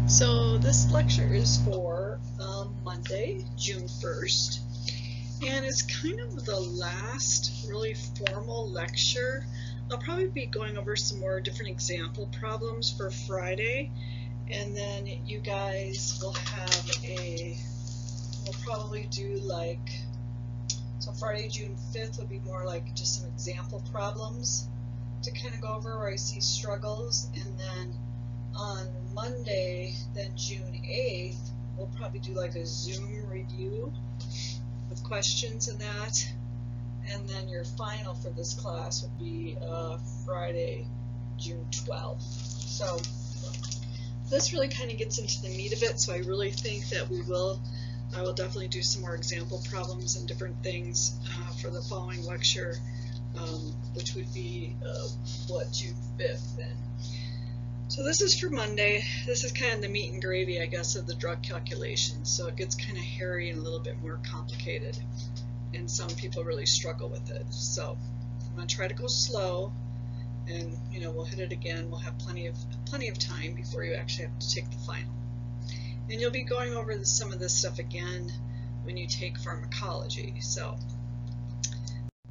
So this lecture is for Monday, June 1st, and it's kind of the last really formal lecture. I'll probably be going over some more different example problems for Friday, and then you guys will have we'll probably do so Friday, June 5th will be more like just some example problems to kind of go over where I see struggles, and then on Monday, then June 8th, we'll probably do like a Zoom review with questions and that. And then your final for this class would be Friday, June 12th. So this really kind of gets into the meat of it, so I really think that I will definitely do some more example problems and different things for the following lecture, which would be June 5th then. So this is for Monday. This is kind of the meat and gravy, I guess, of the drug calculations. So it gets kind of hairy and a little bit more complicated, and some people really struggle with it. So I'm going to try to go slow, and we'll hit it again. We'll have plenty of time before you actually have to take the final. And you'll be going over some of this stuff again when you take pharmacology. So,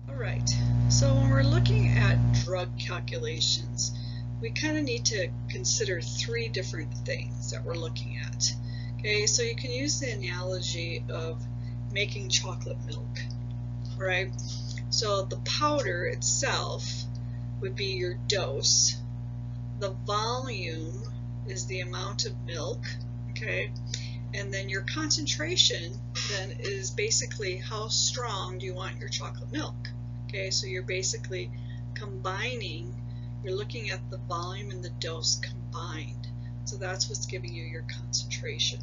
all right. So when we're looking at drug calculations, we kind of need to consider three different things that we're looking at. Okay, so you can use the analogy of making chocolate milk, right? So the powder itself would be your dose. The volume is the amount of milk, okay? And then your concentration then is basically how strong do you want your chocolate milk, okay? So you're basically combining. You're looking at the volume and the dose combined. So that's what's giving you your concentration.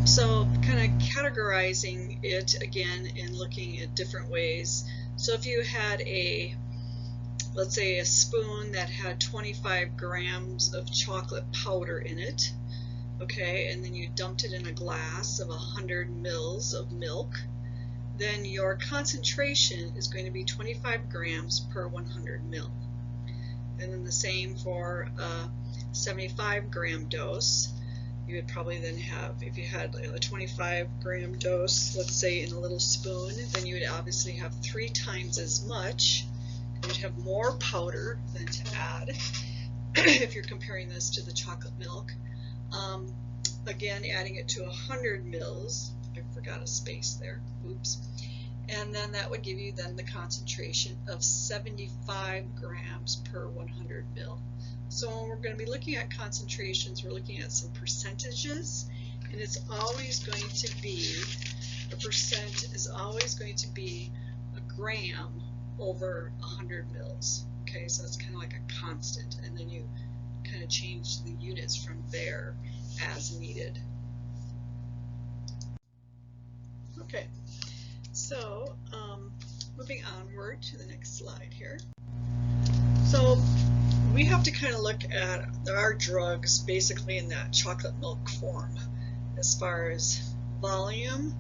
So kind of categorizing it again and looking at different ways. So if you had let's say a spoon that had 25 grams of chocolate powder in it, okay, and then you dumped it in a glass of 100 mils of milk, then your concentration is going to be 25 grams per 100 mil. And then the same for a 75 gram dose. You would probably then have, if you had a 25 gram dose, let's say in a little spoon, then you would obviously have 3 times as much. You'd have more powder than to add if you're comparing this to the chocolate milk. Again, adding it to 100 mils. I forgot a space there, oops. And then that would give you then the concentration of 75 grams per 100 mil. So when we're going to be looking at concentrations, we're looking at some percentages, and it's always going to be, the percent is always going to be a gram over 100 mils. Okay, so it's kind of like a constant, and then you kind of change the units from there as needed. Okay, so moving onward to the next slide here. So we have to kind of look at our drugs basically in that chocolate milk form, as far as volume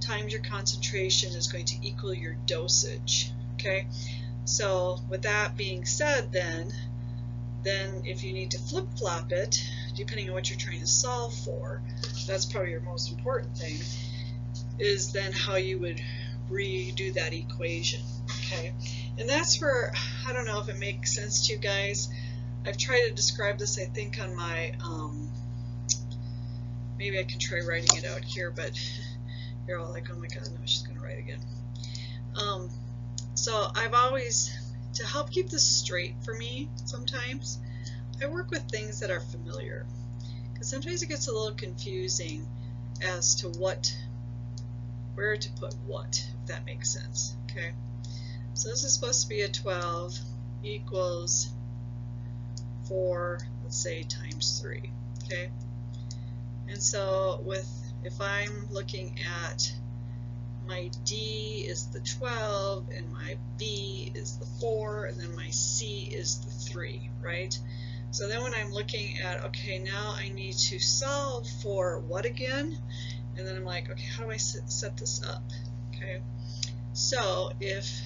times your concentration is going to equal your dosage. Okay, so with that being said, then if you need to flip-flop it, depending on what you're trying to solve for, that's probably your most important thing, is then how you would redo that equation. Okay, and that's where, I don't know if it makes sense to you guys. I've tried to describe this, I think, on my, maybe I can try writing it out here, but you're all like, oh my god, no, she's going to write again. So I've always, to help keep this straight for me, sometimes I work with things that are familiar, because sometimes it gets a little confusing as to where to put what, if that makes sense. Okay, so this is supposed to be a 12 equals 4, let's say, times 3. Okay, and so if I'm looking at my D is the 12, and my B is the 4, and then my C is the 3, right? So then when I'm looking at, okay, now I need to solve for what again? And then I'm like, okay, how do I set this up? Okay, so if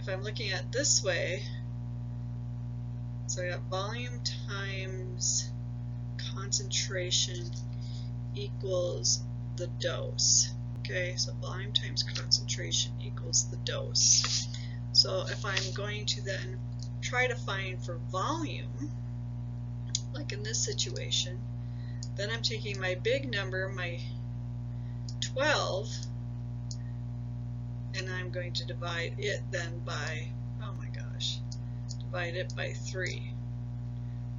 I'm looking at this way, So I got volume times concentration equals the dose. Okay, so volume times concentration equals the dose. So if I'm going to then try to find for volume, like in this situation, then I'm taking my big number, my 12, and I'm going to divide it then by, oh my gosh, divide it by 3.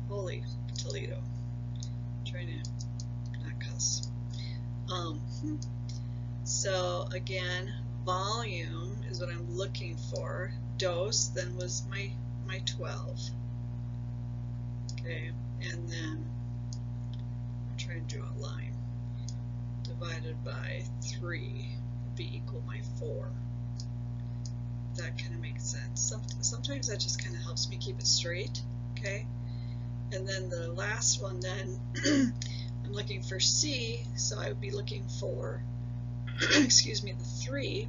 Holy Toledo. I'm trying to not cuss. So again, volume is what I'm looking for. Dose then was my 12. Okay, and then I'm trying to draw a line. Divided by 3 would be equal my 4. That kind of makes sense. Sometimes that just kind of helps me keep it straight. Okay, and then the last one then I'm looking for C, so I would be looking for excuse me, the 3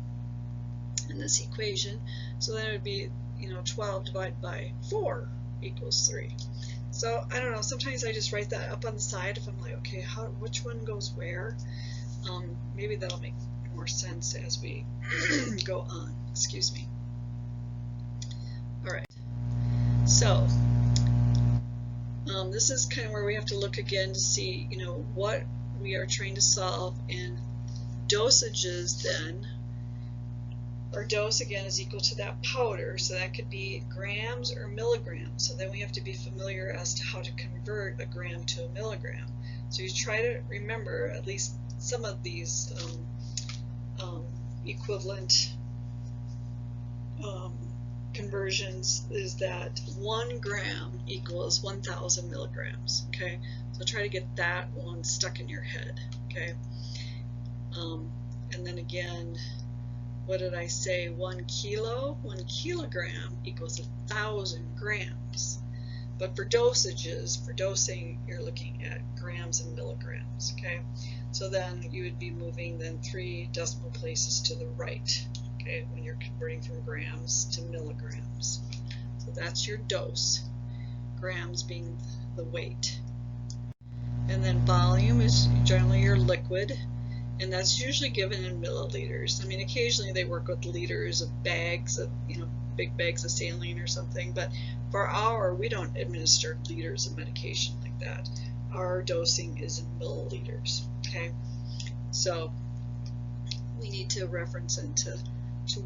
in this equation. So then it would be, 12 divided by 4 equals 3. So I don't know, sometimes I just write that up on the side if I'm like, okay, which one goes where? Maybe that'll make more sense as we go on. Excuse me. Alright, so this is kind of where we have to look again to see, what we are trying to solve in dosages then. Our dose again is equal to that powder, so that could be grams or milligrams. So then we have to be familiar as to how to convert a gram to a milligram. So you try to remember at least some of these equivalent conversions is that 1 gram equals 1,000 milligrams. Okay, so try to get that one stuck in your head. Okay, and then again, what did I say? 1 kilogram equals 1,000 grams. But for dosages, for dosing, you're looking at grams and milligrams. Okay, so then you would be moving then 3 decimal places to the right. Okay, when you're converting from grams to milligrams. So that's your dose, grams being the weight. And then volume is generally your liquid, and that's usually given in milliliters. I mean, occasionally they work with liters of bags of, big bags of saline or something, but for we don't administer liters of medication like that. Our dosing is in milliliters. Okay, so we need to reference into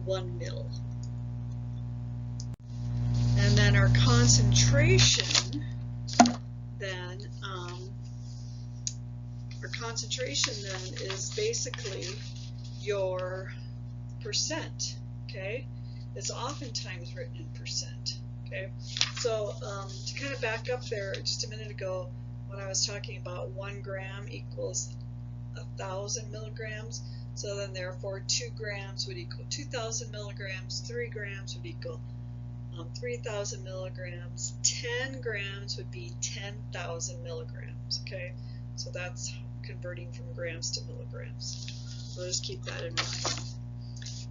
1 mil. And then our concentration then is basically your percent. Okay, it's oftentimes written in percent. Okay, so to kind of back up there just a minute ago when I was talking about 1 gram equals 1,000 milligrams, so then therefore 2 grams would equal 2,000 milligrams, 3 grams would equal 3,000 milligrams, 10 grams would be 10,000 milligrams. Okay, so that's converting from grams to milligrams. So just keep that in mind.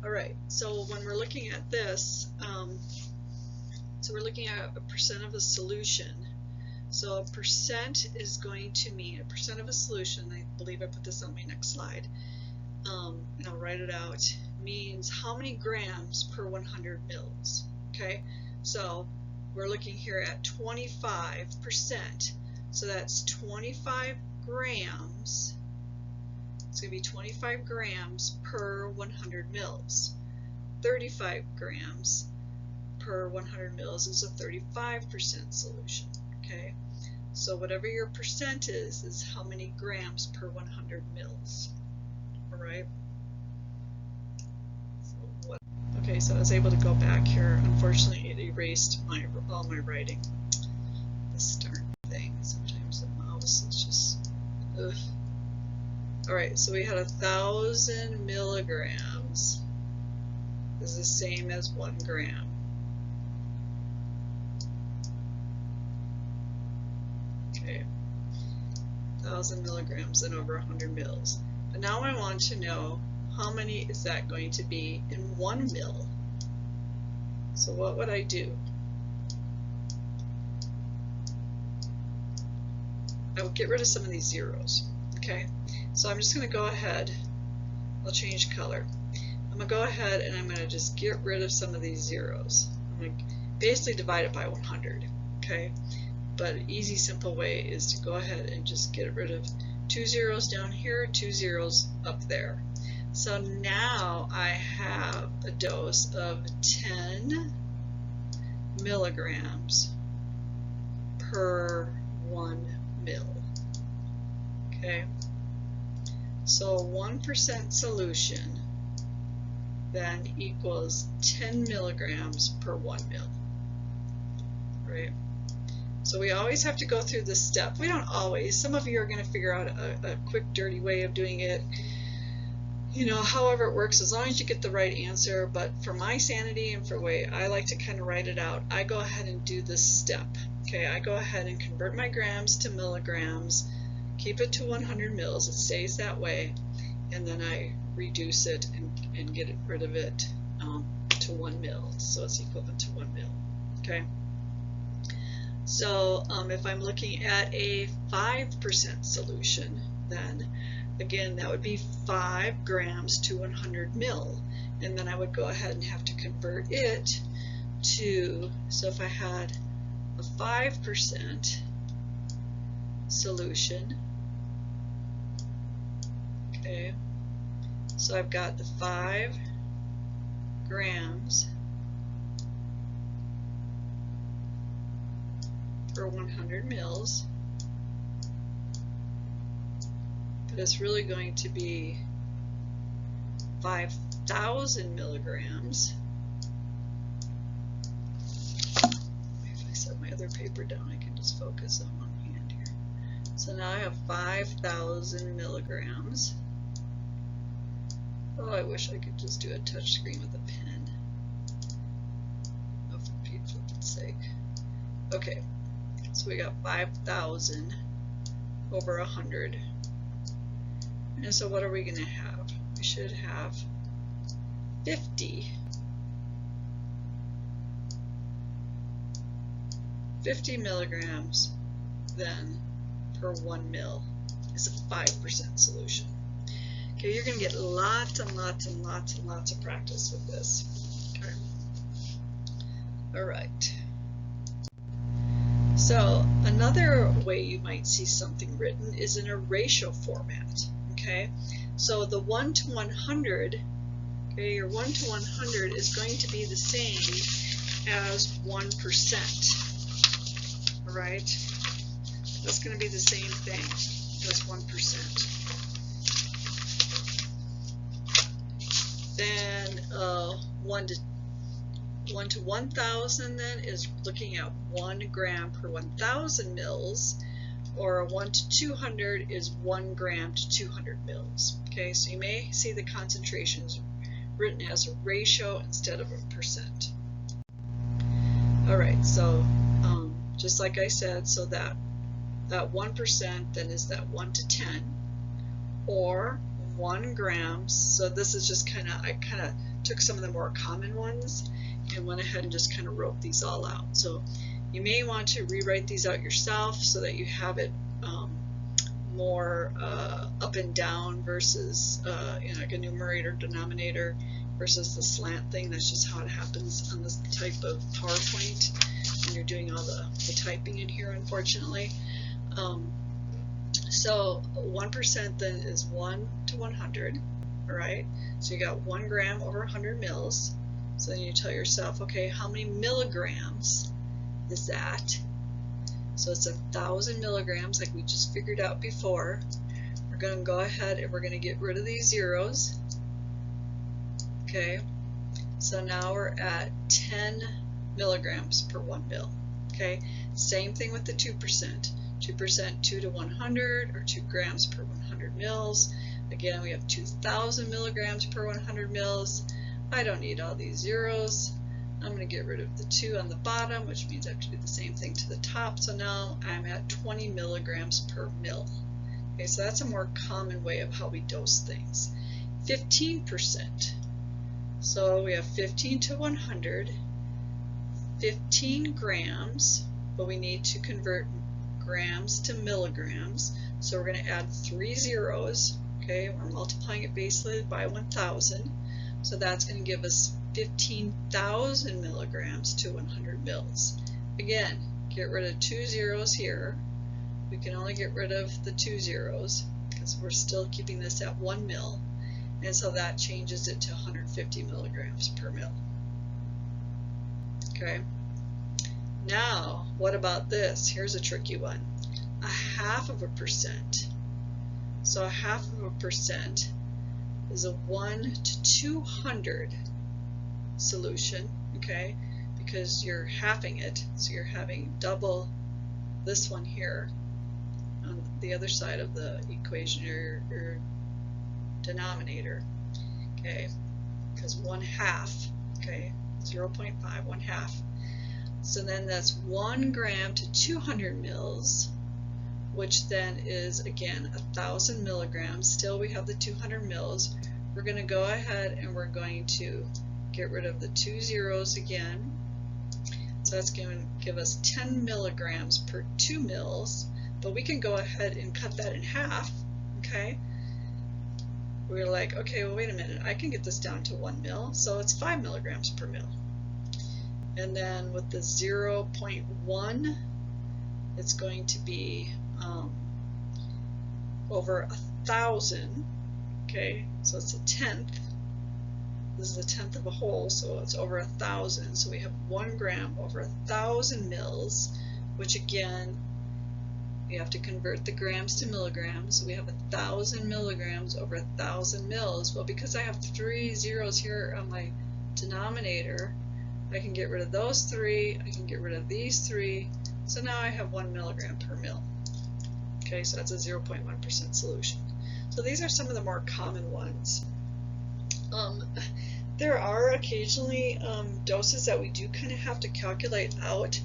Alright, so when we're looking at this, so we're looking at a percent of a solution. So a percent is going to mean a percent of a solution. I believe I put this on my next slide, and I'll write it out, means how many grams per 100 mils. Okay, so we're looking here at 25%. So that's 25 grams. It's going to be 25 grams per 100 mils. 35 grams per 100 mils is a 35% solution. Okay, so whatever your percent is how many grams per 100 mils. All right. Okay, so I was able to go back here. Unfortunately, it erased all my writing. This darn thing. Sometimes the mouse is just, ugh. Alright, so we had 1,000 milligrams is the same as 1 gram. Okay, 1,000 milligrams and over 100 mils. But now I want to know how many is that going to be in 1 mil. So what would I do? I would get rid of some of these zeros. Okay, so I'm just going to go ahead, I'll change color. I'm going to go ahead and I'm going to just get rid of some of these zeros. I'm going to basically divide it by 100. Okay, but an easy, simple way is to go ahead and just get rid of 2 zeros down here, 2 zeros up there. So now I have a dose of 10 milligrams per 1 mil. Okay, so 1% solution then equals 10 milligrams per 1 mil. Right? So we always have to go through this step. We don't always. Some of you are going to figure out a quick, dirty way of doing it. You know, however it works, as long as you get the right answer. But for my sanity and for the way I like to kind of write it out, I go ahead and do this step. Okay, I go ahead and convert my grams to milligrams, keep it to 100 mils, it stays that way, and then I reduce it and get rid of it to 1 mil, so it's equivalent to 1 mil. Okay. So if I'm looking at a 5% solution, then again that would be 5 grams to 100 mil, and then I would go ahead and have to convert it to, so if I had a 5% solution, okay, so I've got the 5 grams per 100 mils, but it's really going to be 5,000 milligrams. If I set my other paper down, I can just focus on one hand here. So now I have 5,000 milligrams. Oh, I wish I could just do a touch screen with a pen. Oh, for Pete's sake. Okay. So we got 5,000 over 100. And so what are we going to have? We should have 50 milligrams then per 1 mil is a 5% solution. Okay, you're going to get lots and lots and lots and lots of practice with this. Okay. All right. So another way you might see something written is in a ratio format. Okay, so the 1 to 100, okay, your 1 to 100 is going to be the same as 1%. All right, that's going to be the same thing as 1%. Then 1 to 1,000 then is looking at 1 gram per 1,000 mils, or a 1 to 200 is 1 gram to 200 mils. Okay, so you may see the concentrations written as a ratio instead of a percent. All right, so just like I said, so that 1% then is that 1 to 10, or 1 gram. So this is just I kind of took some of the more common ones and went ahead and just kind of wrote these all out. So you may want to rewrite these out yourself so that you have it more up and down versus you know, like a numerator denominator versus the slant thing. That's just how it happens on this type of PowerPoint when you're doing all the typing in here, unfortunately. So 1% then is 1 to 100, all right? So you got 1 gram over 100 mils. So then you tell yourself, okay, how many milligrams is that? So it's 1,000 milligrams, like we just figured out before. We're going to go ahead and we're going to get rid of these zeros. Okay, so now we're at 10 milligrams per 1 mil. Okay, same thing with the 2%. 2%, 2 to 100, or 2 grams per 100 mils. Again, we have 2,000 milligrams per 100 mils. I don't need all these zeros. I'm going to get rid of the 2 on the bottom, which means I have to do the same thing to the top. So now I'm at 20 milligrams per mil. Okay, so that's a more common way of how we dose things. 15%. So we have 15 to 100, 15 grams, but we need to convert grams to milligrams. So we're going to add 3 zeros. Okay, we're multiplying it basically by 1,000. So that's going to give us 15,000 milligrams to 100 mils. Again, get rid of 2 zeros here. We can only get rid of the 2 zeros because we're still keeping this at 1 mil. And so that changes it to 150 milligrams per mil. Okay. Now, what about this? Here's a tricky one. 0.5%. So 0.5% is a 1 to 200 solution, okay? Because you're halving it, so you're having double this one here on the other side of the equation, your denominator, okay? Because 1/2, okay? 0.5, 1/2. So then that's 1 gram to 200 mils, which then is again 1,000 milligrams. Still we have the 200 mils. We're going to go ahead and we're going to get rid of the 2 zeros again. So that's going to give us 10 milligrams per 2 mils, but we can go ahead and cut that in half, okay? We're like, okay, well, wait a minute, I can get this down to 1 mil, so it's 5 milligrams per mil. And then with the 0.1, it's going to be over 1,000, okay? So it's a tenth. This is a tenth of a whole, so it's over 1,000. So we have 1 gram over 1,000 mils, which again, we have to convert the grams to milligrams. So we have 1,000 milligrams over 1,000 mils. Well, because I have 3 zeros here on my denominator, I can get rid of those 3, I can get rid of these 3, so now I have 1 milligram per mil. Okay, so that's a 0.1% solution. So these are some of the more common ones. There are occasionally doses that we do kind of have to calculate out.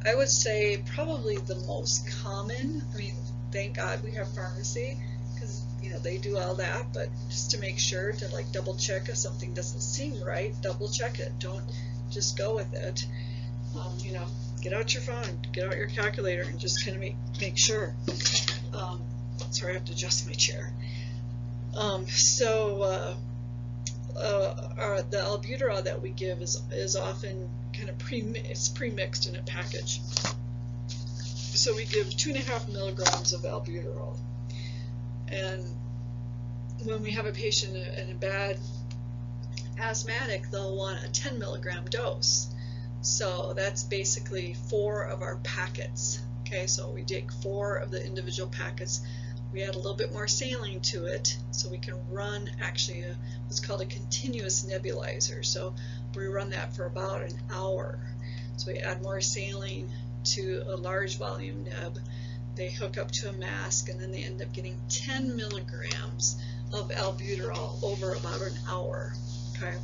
I would say probably the most common, I mean, thank God we have pharmacy, because you know they do all that, but just to make sure to like double check if something doesn't seem right, double check it. Don't just go with it. You know, get out your phone, get out your calculator, and just kind of make sure. Sorry, I have to adjust my chair. The albuterol that we give is often kind of pre-mixed in a package. So we give 2.5 milligrams of albuterol, and when we have a patient in a bad asthmatic, they'll want a 10 milligram dose. So that's basically 4 of our packets. Okay, so we take 4 of the individual packets. We add a little bit more saline to it, so we can run actually what's called a continuous nebulizer. So we run that for about an hour. So we add more saline to a large volume neb. They hook up to a mask, and then they end up getting 10 milligrams of albuterol over about an hour. Okay,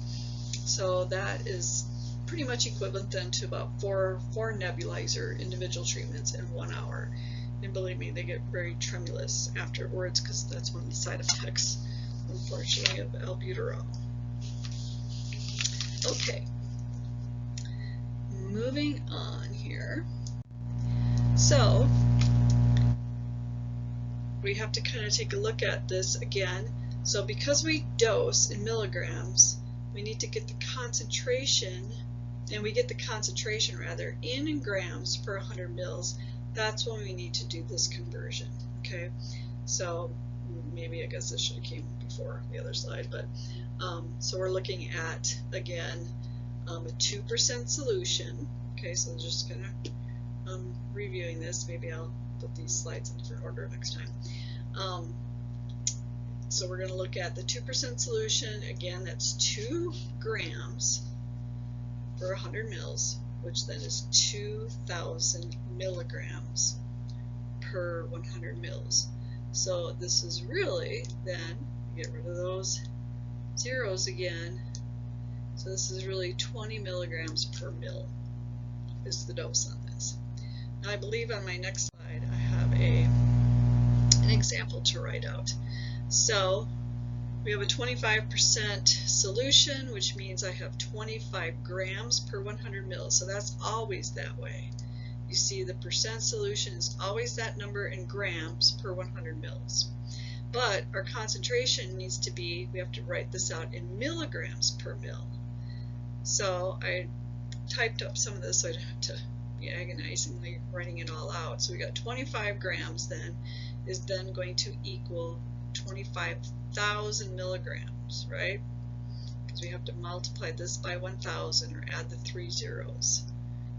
so that is pretty much equivalent then to about 4 nebulizer individual treatments in 1 hour. And believe me, they get very tremulous afterwards because that's one of the side effects, unfortunately, of albuterol. Okay, moving on here. So we have to kind of take a look at this again. So because we dose in milligrams, we need to get the concentration, and we get the concentration rather in grams per 100 mils. That's when we need to do this conversion. Okay, so maybe I guess this should have came before the other slide, but so we're looking at again a 2% solution. Okay, so just kind of reviewing this. Maybe I'll put these slides in different order next time. So we're going to look at the 2% solution. Again, that's 2 grams per 100 mils, which then is 2,000 milligrams per 100 mils. So this is really then, get rid of those zeros again, so this is really 20 milligrams per mil is the dose on this. Now I believe on my next slide I have an example to write out. So we have a 25% solution, which means I have 25 grams per 100 mils. So that's always that way. you see the percent solution is always that number in grams per 100 mils. But our concentration needs to be, we have to write this out in milligrams per mil. So I typed up some of this so I don't have to be agonizingly writing it all out. So we got 25 grams then is then going to equal 25,000 milligrams, right? Because we have to multiply this by 1,000 or add the 3 zeros.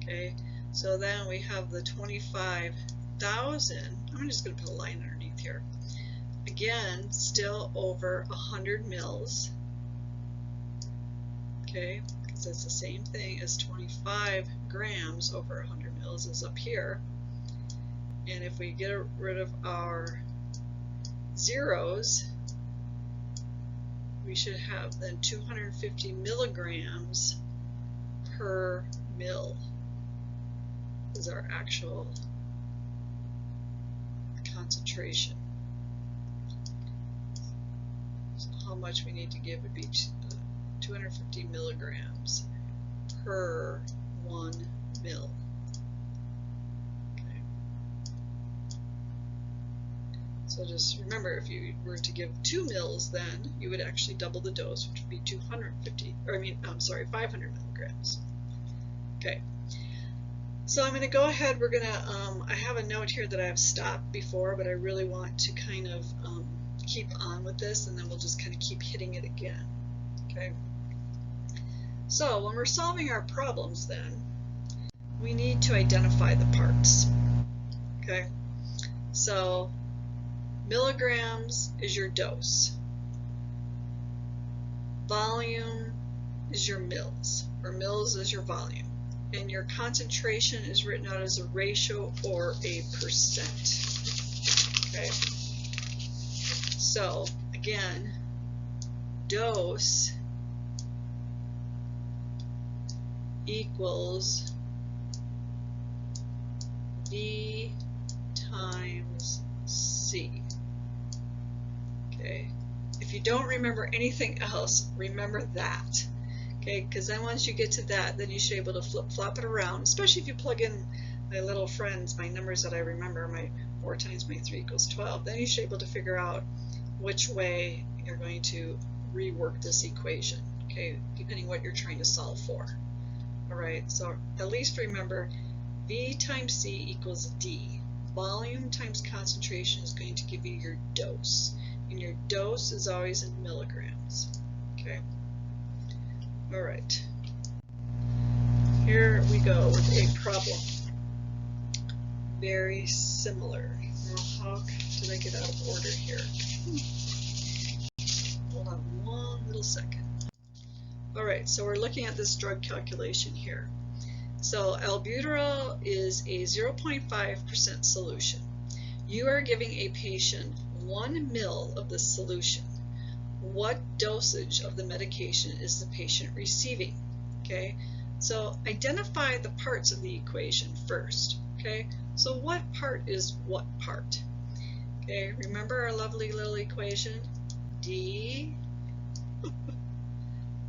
Okay, so then we have the 25,000. I'm just going to put a line underneath here. Again, still over 100 mils. Okay, because that's the same thing as 25 grams over 100 mils is up here. And if we get rid of our zeros, we should have then 250 milligrams per mil is our actual concentration. So how much we need to give would be 250 milligrams per 1 mil. Okay. So just remember, if you were to give 2 mils, then you would actually double the dose, which would be 500 milligrams. Okay. So I'm going to go ahead, we're going to, I have a note here that I've stopped before, but I really want to kind of keep on with this, and then we'll just kind of keep hitting it again. Okay. So when we're solving our problems then, we need to identify the parts. Okay. So milligrams is your dose. Volume is your mils, or mils is your volume. And your concentration is written out as a ratio or a percent. Okay. So again, dose equals V times C. Okay. If you don't remember anything else, remember that. Okay, because then once you get to that, then you should be able to flip-flop it around, especially if you plug in my little friends, my numbers that I remember, my 4 times my 3 equals 12, then you should be able to figure out which way you're going to rework this equation, okay, depending what you're trying to solve for. Alright, so at least remember V times C equals D. Volume times concentration is going to give you your dose, and your dose is always in milligrams. Okay. All right, here we go with a problem. Very similar. Now, how did I get out of order here? Hold on one little second. All right, so we're looking at this drug calculation here. So albuterol is a 0.5% solution. You are giving a patient 1 ml of the solution. What dosage of the medication is the patient receiving? Okay, so identify the parts of the equation first. Okay, so what part is what part? Okay, remember our lovely little equation? D,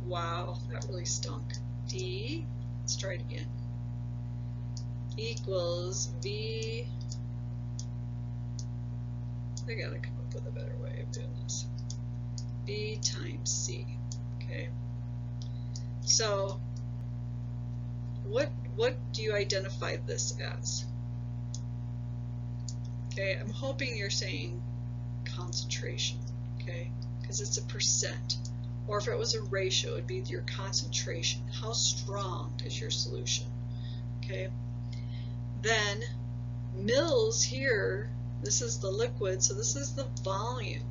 wow, that really stunk. D, let's try it again, equals V, I gotta come up with a better way of doing this. B times C. Okay. So what do you identify this as? Okay, I'm hoping you're saying concentration, okay? Because it's a percent. Or if it was a ratio, it'd be your concentration. How strong is your solution? Okay. Then mils here, this is the liquid, so this is the volume.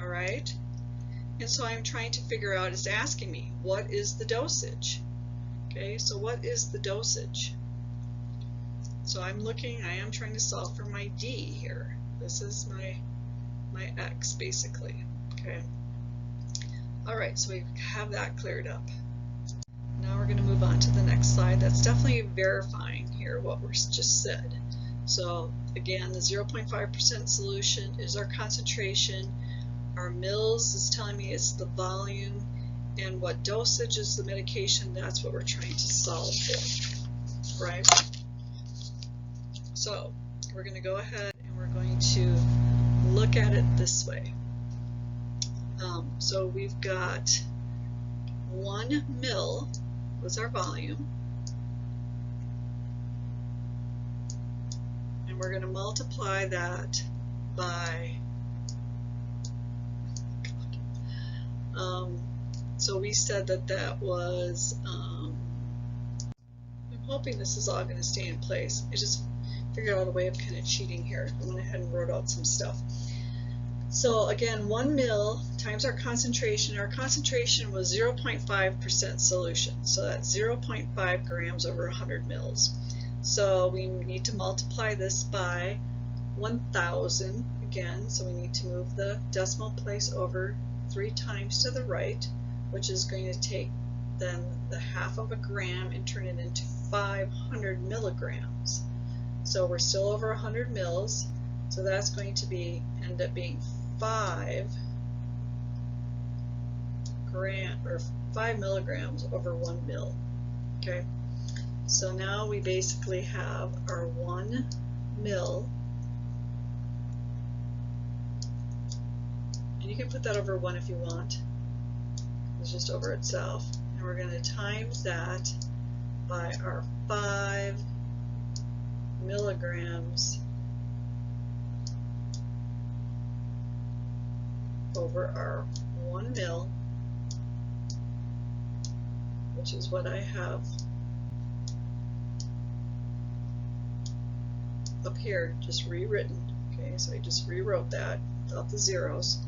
All right. And so I'm trying to figure out, it's asking me, what is the dosage? Okay, so what is the dosage? So I am trying to solve for my D here. This is my X basically. Okay. All right, so we have that cleared up. Now we're going to move on to the next slide. That's definitely verifying here what we're just said. So again, the 0.5% solution is our concentration. Our mils is telling me it's the volume, and what dosage is the medication. That's what we're trying to solve for, right? So we're going to go ahead and we're going to look at it this way. So we've got 1 mil was our volume, and we're going to multiply that by, so we said that that was, I'm hoping this is all going to stay in place. I just figured out a way of kind of cheating here. I went ahead and wrote out some stuff. So again, 1 mil times our concentration. Our concentration was 0.5% solution. So that's 0.5 grams over 100 mils. So we need to multiply this by 1,000 again. So we need to move the decimal place over 3 times to the right, which is going to take then the half of a gram and turn it into 500 milligrams. So we're still over 100 mils. So that's going to be end up being 5 milligrams over 1 mil. Okay, so now we basically have our 1 mil, and you can put that over 1 if you want. It's just over itself, and we're going to times that by our 5 milligrams over our 1 mil, which is what I have up here, just rewritten. Okay, so I just rewrote that without the zeros.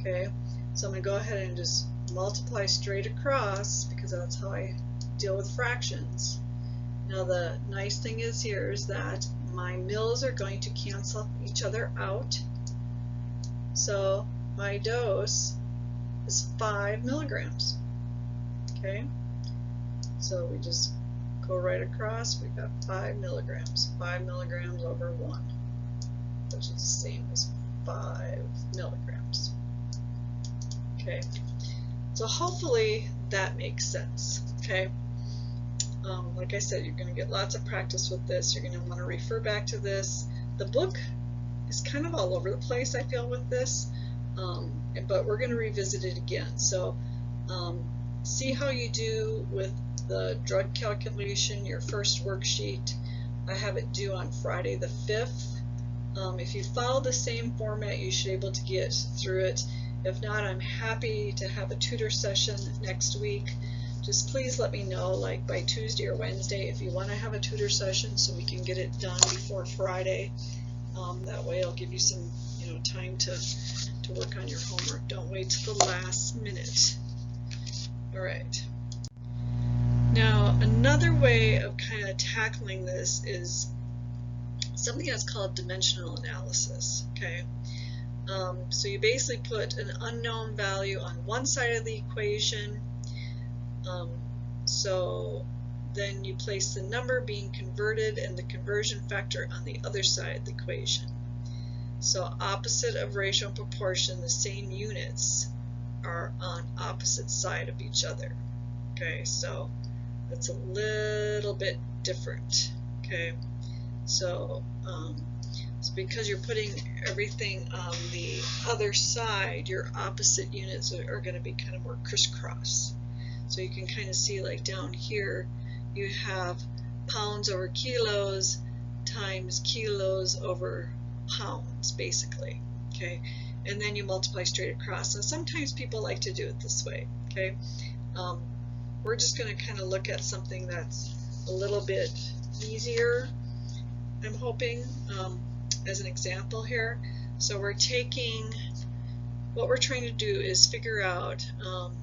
Okay, so I'm going to go ahead and just multiply straight across because that's how I deal with fractions. Now the nice thing is here is that my mils are going to cancel each other out. So my dose is 5 milligrams. Okay, so we just go right across. We've got 5 milligrams. 5 milligrams over 1, which is the same as 5 milligrams. Okay, so hopefully that makes sense. Okay, like I said, you're going to get lots of practice with this. You're going to want to refer back to this. The book is kind of all over the place, I feel, with this. But we're going to revisit it again. So see how you do with the drug calculation, your first worksheet. I have it due on Friday the 5th. If you follow the same format, you should be able to get through it. If not, I'm happy to have a tutor session next week. Just please let me know, like by Tuesday or Wednesday, if you want to have a tutor session so we can get it done before Friday. That way it'll give you some time to work on your homework. Don't wait till the last minute. All right. Now another way of kind of tackling this is something that's called dimensional analysis. Okay, so you basically put an unknown value on one side of the equation. So then you place the number being converted and the conversion factor on the other side of the equation. So opposite of ratio and proportion, the same units are on opposite side of each other. Okay, so that's a little bit different. Okay, so it's because you're putting everything on the other side, your opposite units are going to be kind of more crisscross. So you can kind of see, like down here, you have pounds over kilos times kilos over pounds, basically. Okay, and then you multiply straight across. Now sometimes people like to do it this way. Okay, we're just going to kind of look at something that's a little bit easier, I'm hoping, as an example here. So we're taking, what we're trying to do is figure out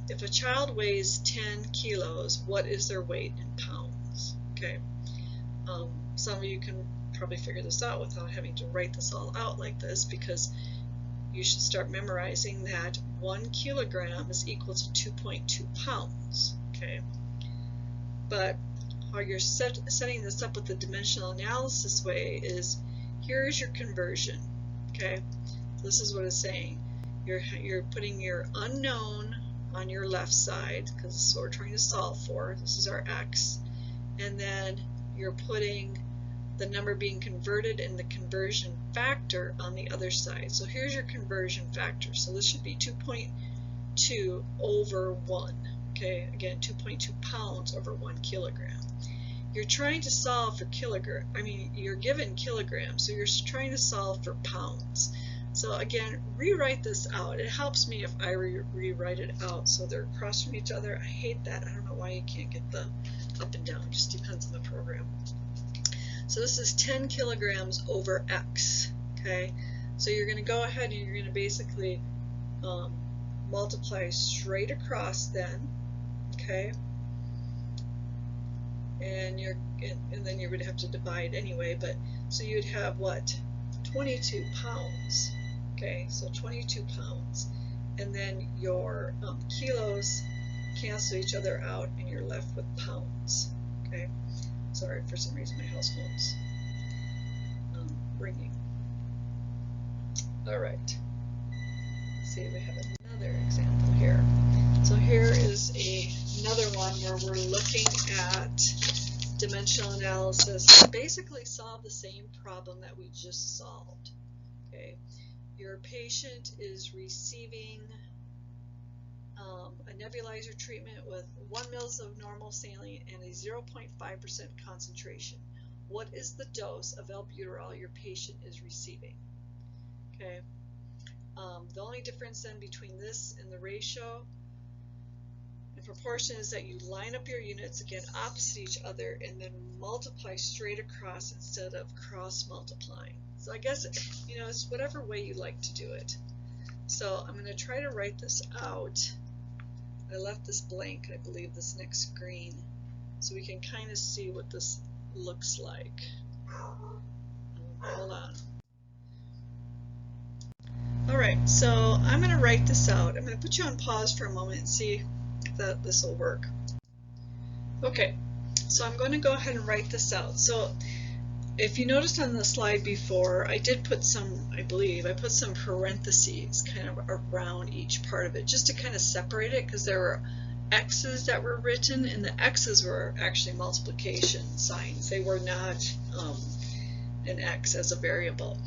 if a child weighs 10 kilos, what is their weight in pounds? Okay, some of you can probably figure this out without having to write this all out like this, because you should start memorizing that 1 kilogram is equal to 2.2 pounds. Okay, but how you're setting this up with the dimensional analysis way is, here's your conversion. Okay, this is what it's saying. You're putting your unknown on your left side, because this is what we're trying to solve for. This is our x, and then you're putting the number being converted and the conversion factor on the other side. So here's your conversion factor. So this should be 2.2 over 1. Okay, again, 2.2 pounds over 1 kilogram. You're trying to solve for kilogram. I mean, you're given kilograms, so you're trying to solve for pounds. So again, rewrite this out. It helps me if I rewrite it out so they're across from each other. I hate that. I don't know why you can't get the up and down. It just depends on the program. So this is 10 kilograms over X. Okay, so you're going to go ahead and you're going to basically multiply straight across then. Okay, and then you're going to have to divide anyway. But so you'd have what? 22 pounds. Okay, so 22 pounds, and then your kilos cancel each other out, and you're left with pounds. Okay, sorry, for some reason my house phone's ringing. All right, let's see, we have another example here. So here is another one where we're looking at dimensional analysis to basically solve the same problem that we just solved. Okay, your patient is receiving a nebulizer treatment with 1 mL of normal saline and a 0.5% concentration. What is the dose of albuterol your patient is receiving? Okay, the only difference then between this and the ratio and proportion is that you line up your units again opposite each other and then multiply straight across instead of cross multiplying. So I guess, you know, it's whatever way you like to do it. So I'm going to try to write this out. I left this blank, I believe, this next screen, so we can kind of see what this looks like. Hold on. Alright, so I'm going to write this out. I'm going to put you on pause for a moment and see if this will work. Okay, so I'm going to go ahead and write this out. So if you noticed on the slide before, I did put some, I believe, I put some parentheses kind of around each part of it just to kind of separate it, because there were X's that were written, and the X's were actually multiplication signs. They were not an X as a variable.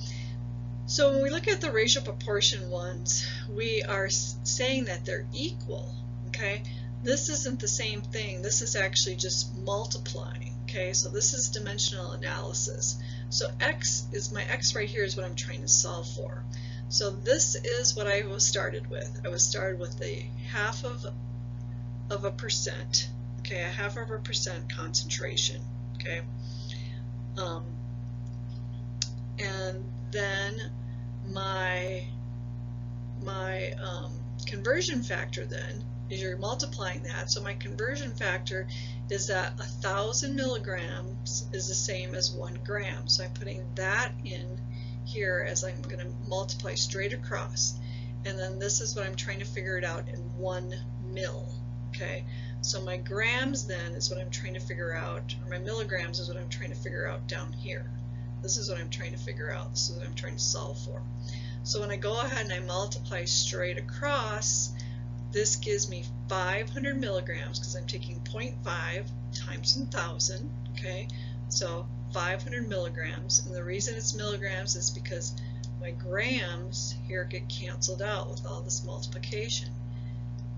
So when we look at the ratio proportion ones, we are saying that they're equal. Okay, this isn't the same thing. This is actually just multiplying. Okay, so this is dimensional analysis. So X is my X right here is what I'm trying to solve for. So this is what I was started with. I was started with a 1/2 of a percent. Okay, a 1/2 of a percent concentration. Okay, and then my conversion factor then is you're multiplying that. So my conversion factor is that 1,000 milligrams is the same as 1 gram. So I'm putting that in here as I'm going to multiply straight across. And then this is what I'm trying to figure it out in 1 mil. Okay, so my grams then is what I'm trying to figure out, or my milligrams is what I'm trying to figure out down here. This is what I'm trying to figure out. This is what I'm trying to solve for. So when I go ahead and I multiply straight across, this gives me 500 milligrams because I'm taking 0.5 times 1,000. Okay, so 500 milligrams, and the reason it's milligrams is because my grams here get canceled out with all this multiplication.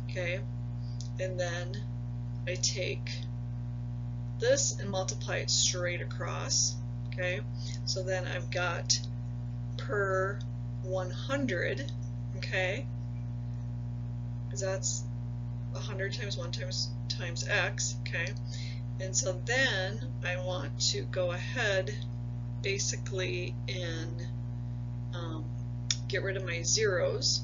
Okay, and then I take this and multiply it straight across. Okay, so then I've got per 100. Okay, because that's 100 times 1 times X. Okay, and so then I want to go ahead basically and get rid of my zeros,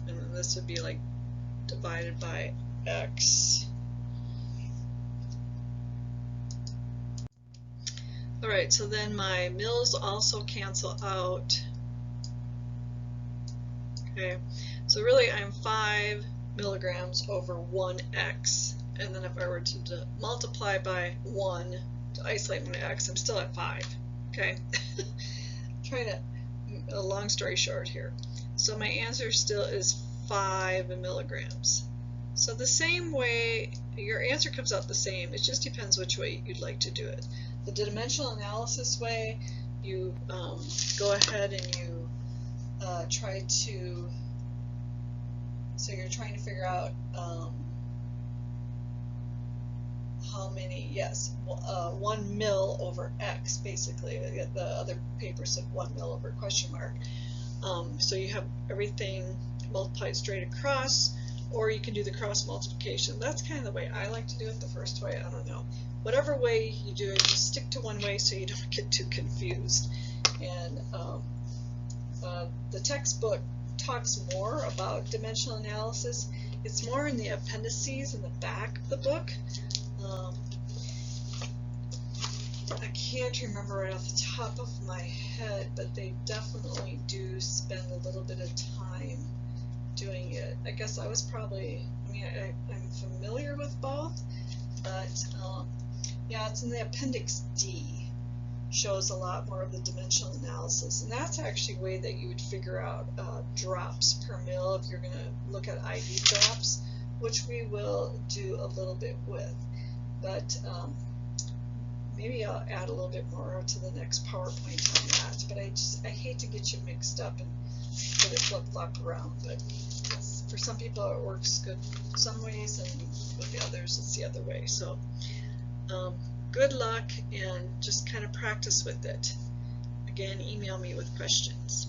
and then this would be like divided by X. Alright, so then my mils also cancel out. Okay, so really I'm 5 milligrams over 1x, and then if I were to multiply by 1 to isolate my x, I'm still at 5. Okay, trying to, a long story short here. So my answer still is 5 milligrams. So the same way, your answer comes out the same, it just depends which way you'd like to do it. The dimensional analysis way, you go ahead and you try to, so you're trying to figure out how many, yes, 1 mil over x, basically. The other paper said 1 mil over question mark. So you have everything multiplied straight across, or you can do the cross multiplication. That's kind of the way I like to do it. The first way, I don't know. Whatever way you do it, just stick to one way so you don't get too confused. And the textbook talks more about dimensional analysis. It's more in the appendices in the back of the book. I can't remember right off the top of my head, but they definitely do spend a little bit of time doing it. I guess I was probably, I mean, I'm familiar with both, but yeah, it's in the Appendix D. Shows a lot more of the dimensional analysis, and that's actually a way that you would figure out drops per mil if you're going to look at IV drops, which we will do a little bit with. But maybe I'll add a little bit more to the next PowerPoint on that. But I hate to get you mixed up and get it flip-flop around. But for some people it works good some ways, and with the others it's the other way. So good luck, and just kind of practice with it. Again, email me with questions.